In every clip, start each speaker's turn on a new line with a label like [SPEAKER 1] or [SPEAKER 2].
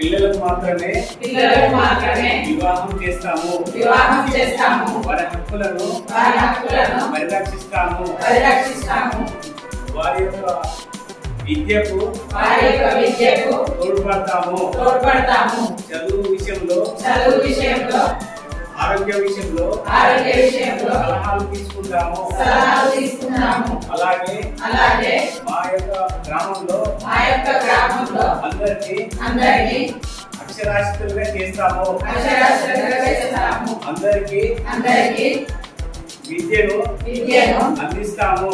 [SPEAKER 1] పిల్లలకు మాత్రమే వివాహం చేస్తాము వారి హక్కులను పరిరక్షిస్తాము వారి యొక్క విద్యకు తోడ్పడతాము చదువు విషయంలో ఆరోగ్య విషయంలో సలహాలు తీసుకుంటాము అలాగే మా యొక్క గ్రామంలో అందరికీ అక్షరాస్యతలుగా చేస్తాము అందరికీ విద్యను అందిస్తాము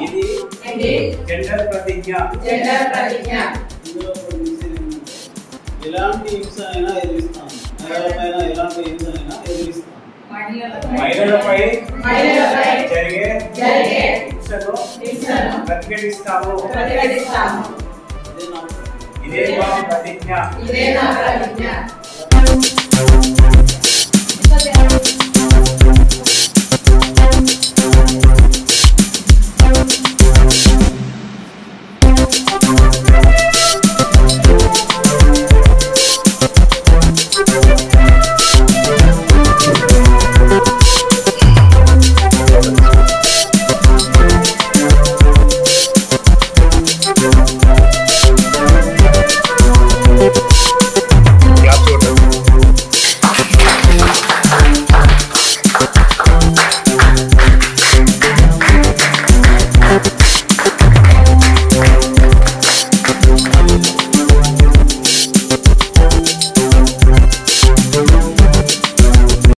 [SPEAKER 1] ఇది జెండర్ ప్రతిజ్ఞ
[SPEAKER 2] ఎలాంటి హింస అయినా ఎదిరిస్తాము ఎలాంటి హింస అయినా ఎదిరిస్తాము
[SPEAKER 1] మహిళలపై జరిగే హింసను ప్రతిఘటిస్తాము ఇదే మా ప్రతిజ్ఞ